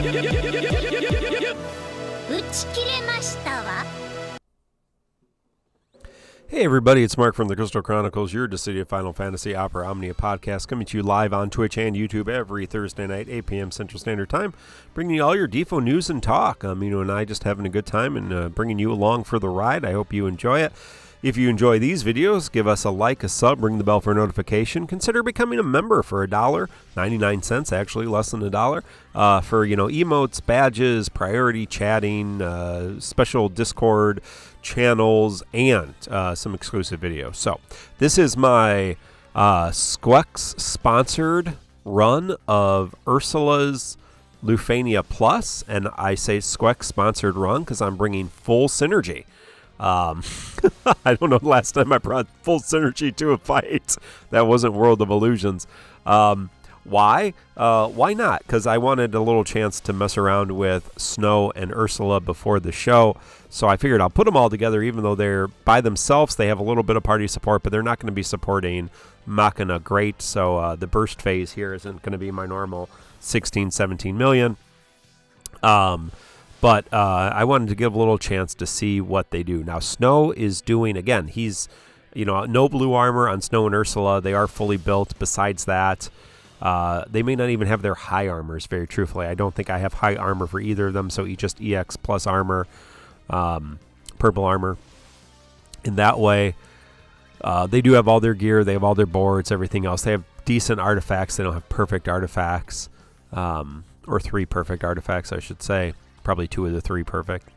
Hey everybody, it's Mark from the Crystal Chronicles, your Dissidia Final Fantasy Opera Omnia podcast, coming to you live on Twitch and YouTube every Thursday night, 8 p.m. Central Standard Time, bringing you all your DFFOO news and talk. Mino and I just having a good time and bringing you along for the ride. I hope you enjoy it. If you enjoy these videos, give us a like, a sub, ring the bell for a notification. Consider becoming a member for $1.99, actually less than $1, for emotes, badges, priority chatting, special Discord channels, and some exclusive videos. So this is my SQEX sponsored run of Ursula's Lufania Plus, and I say SQEX sponsored run because I'm bringing full synergy. I don't know the last time I brought full synergy to a fight. That wasn't World of Illusions. Why? Why not? Because I wanted a little chance to mess around with Snow and Ursula before the show. So I figured I'll put them all together, even though they're by themselves. They have a little bit of party support, but they're not going to be supporting Machina great. So the burst phase here isn't going to be my normal 16, 17 million. But I wanted to give a little chance to see what they do. Now, Snow is doing, again, he's, no blue armor on Snow and Ursula. They are fully built. Besides that, they may not even have their high armors, very truthfully. I don't think I have high armor for either of them, so just EX plus armor, purple armor. In that way, they do have all their gear. They have all their boards, everything else. They have decent artifacts. They don't have perfect artifacts, or 3 perfect artifacts, I should say. Probably 2 of the 3 perfect.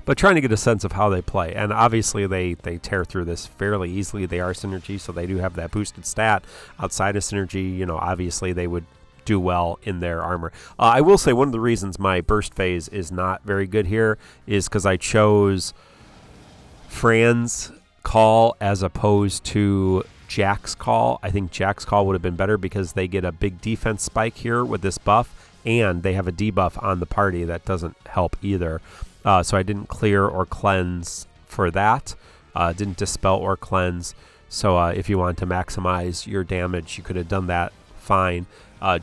But trying to get a sense of how they play. And obviously they tear through this fairly easily. They are synergy, so they do have that boosted stat. Outside of synergy, obviously they would do well in their armor. I will say one of the reasons my burst phase is not very good here is because I chose Fran's call as opposed to Jack's call. I think Jack's call would have been better because they get a big defense spike here with this buff. And they have a debuff on the party that doesn't help either. So I didn't clear or cleanse for that. Didn't dispel or cleanse. So if you want to maximize your damage, you could have done that fine.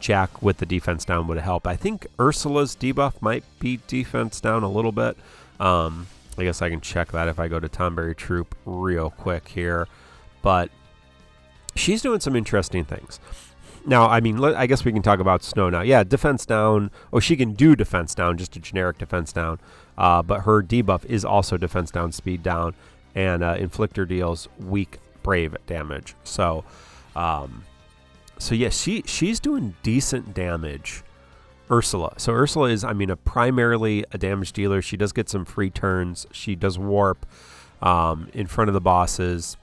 Jack with the defense down would have helped. I think Ursula's debuff might be defense down a little bit. I guess I can check that if I go to Tonberry Troupe real quick here. But she's doing some interesting things. Now, I guess we can talk about Snow now. Yeah, defense down. Oh, she can do defense down, just a generic defense down. But her debuff is also defense down, speed down, and Inflictor deals weak brave damage. So yeah, she's doing decent damage. Ursula. So Ursula is, primarily a damage dealer. She does get some free turns. She does warp in front of the bosses.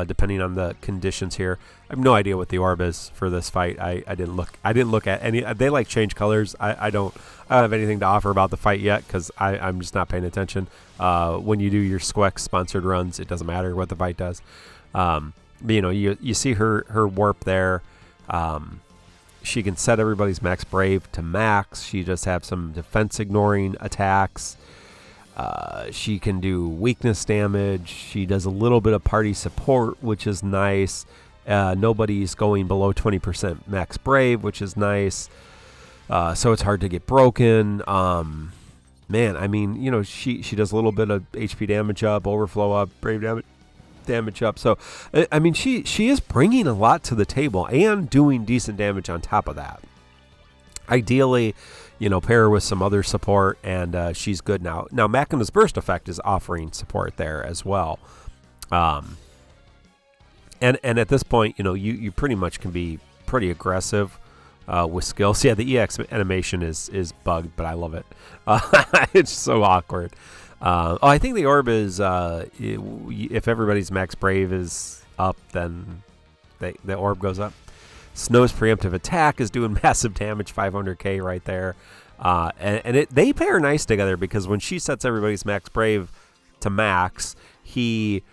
Depending on the conditions here. I have no idea what the orb is for this fight. I didn't look at any. They change colors. I don't have anything to offer about the fight yet because I'm just not paying attention. When you do your SQEX sponsored runs, it doesn't matter what the fight does. But, you see her warp there. She can set everybody's max brave to max. She does have some defense ignoring attacks. She can do weakness damage. She does a little bit of party support, which is nice. Nobody's going below 20% max brave, which is nice. So it's hard to get broken. She does a little bit of HP damage up, overflow up, brave damage up. So, she is bringing a lot to the table and doing decent damage on top of that. Ideally, pair her with some other support, and she's good now. Now, Machina's Burst effect is offering support there as well. And at this point, you pretty much can be pretty aggressive with skills. Yeah, the EX animation is bugged, but I love it. It's so awkward. I think the orb is, if everybody's max brave is up, then the orb goes up. Snow's preemptive attack is doing massive damage, 500k right there. They pair nice together because when she sets everybody's max brave to max, he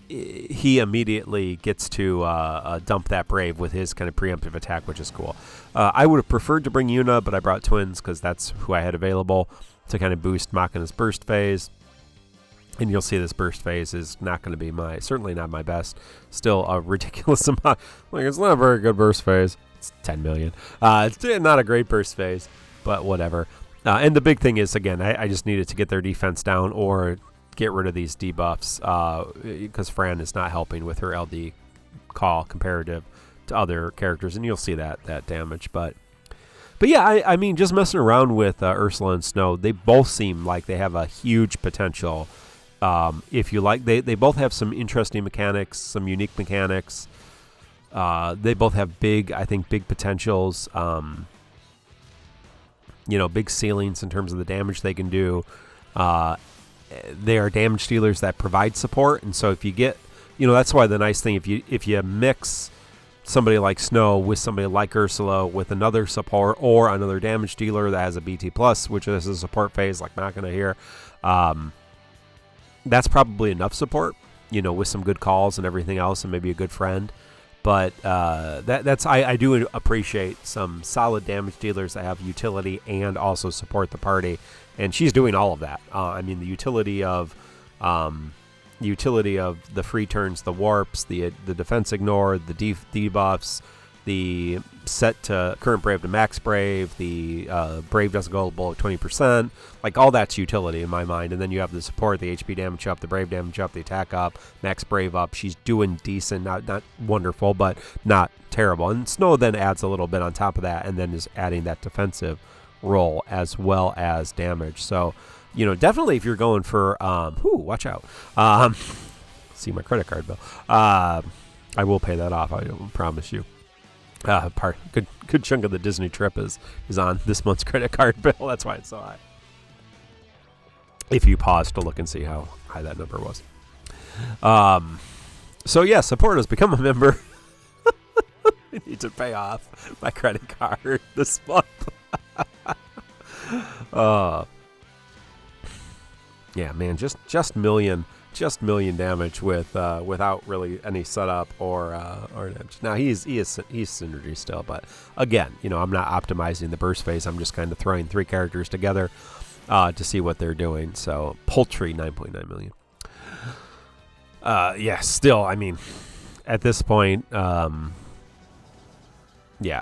immediately gets to dump that brave with his kind of preemptive attack, which is cool. I would have preferred to bring Yuna, but I brought twins because that's who I had available to kind of boost Machina's burst phase. And you'll see this burst phase is not going to be certainly not my best. Still a ridiculous amount. Like, it's not a very good burst phase. It's 10 million. It's not a great burst phase, but whatever. And the big thing is, again, I just needed to get their defense down or get rid of these debuffs because Fran is not helping with her LD call comparative to other characters, and you'll see that damage. But yeah, I mean, just messing around with Ursula and Snow, they both seem like they have a huge potential. If you like, they both have some interesting mechanics, some unique mechanics. They both have big potentials. Big ceilings in terms of the damage they can do. They are damage dealers that provide support, and so if you get, that's why the nice thing, if you mix somebody like Snow with somebody like Ursula with another support or another damage dealer that has a BT plus, which is a support phase like Machina here, that's probably enough support, with some good calls and everything else, and maybe a good friend. But I do appreciate some solid damage dealers that have utility and also support the party, and she's doing all of that. The utility of the free turns, the warps, the defense ignore, the debuffs, the set to current brave to max brave, the brave doesn't go below 20%, like all that's utility in my mind. And then you have the support, the HP damage up, the brave damage up, the attack up, max brave up. She's doing decent, not wonderful, but not terrible. And Snow then adds a little bit on top of that, and then is adding that defensive role as well as damage. So, definitely if you're going for, watch out. See my credit card bill. I will pay that off, I promise you. Good chunk of the Disney trip is on this month's credit card bill. That's why it's so high. If you pause to look and see how high that number was. So yeah, support us. Become a member. I need to pay off my credit card this month. Yeah, man, just million damage without really any setup or damage. Now he's synergy still, but again, I'm not optimizing the burst phase. I'm just kind of throwing three characters together to see what they're doing. So paltry 9.9 million. Yeah, still, at this point, yeah,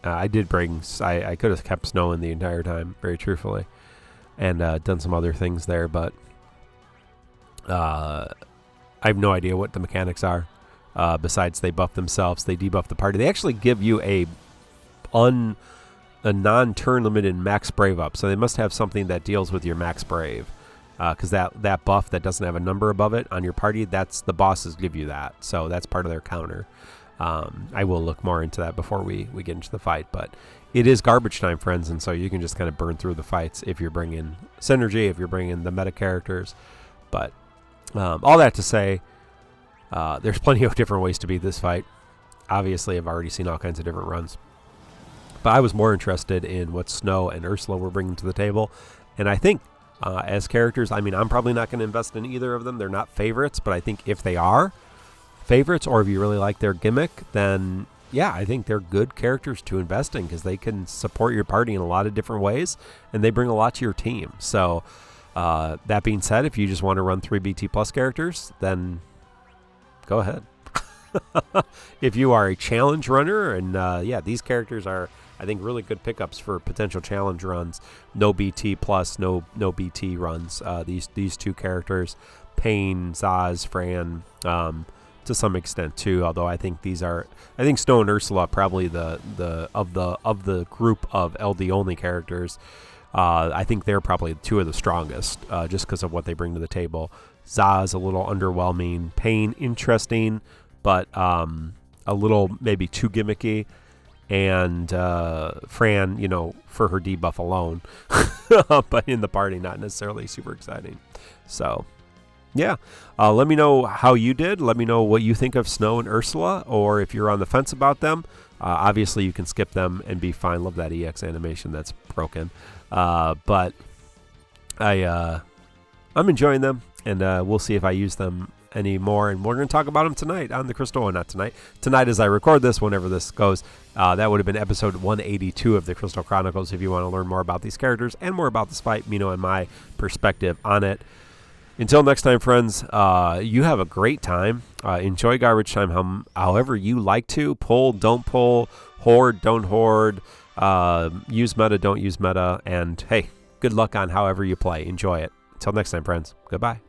I did bring. I could have kept Snow in the entire time, very truthfully, and done some other things there, but. I have no idea what the mechanics are. Besides, they buff themselves, they debuff the party. They actually give you a non-turn limited max brave up. So they must have something that deals with your max brave, because that buff that doesn't have a number above it on your party, that's the bosses give you that. So that's part of their counter. I will look more into that before we get into the fight, but it is garbage time, friends, and so you can just kind of burn through the fights if you're bringing synergy, if you're bringing the meta characters, but. All that to say, there's plenty of different ways to beat this fight. Obviously, I've already seen all kinds of different runs. But I was more interested in what Snow and Ursula were bringing to the table. And I think as characters, I'm probably not going to invest in either of them. They're not favorites, but I think if they are favorites or if you really like their gimmick, then yeah, I think they're good characters to invest in because they can support your party in a lot of different ways and they bring a lot to your team. So... that being said, if you just want to run 3 BT plus characters, then go ahead. If you are a challenge runner, and these characters are, I think, really good pickups for potential challenge runs. No BT plus, no BT runs. These two characters, Pain, Zaz, Fran, to some extent too. Although I think Snow and Ursula probably of the group of LD only characters. I think they're probably two of the strongest just because of what they bring to the table. Zaz, a little underwhelming. Pain, interesting, but a little maybe too gimmicky. And Fran, for her debuff alone. But in the party, not necessarily super exciting. So, yeah. Let me know how you did. Let me know what you think of Snow and Ursula, or if you're on the fence about them. Obviously, you can skip them and be fine. Love that EX animation. That's broken. But I'm enjoying them, and we'll see if I use them anymore. And we're going to talk about them tonight on the Crystal. Not tonight. Tonight, as I record this, whenever this goes, that would have been episode 182 of the Crystal Chronicles. If you want to learn more about these characters and more about this fight, and my perspective on it. Until next time, friends, you have a great time. Enjoy garbage time however you like to. Pull, don't pull. Hoard, don't hoard. Use meta, don't use meta. And hey, good luck on however you play. Enjoy it. Until next time, friends. Goodbye.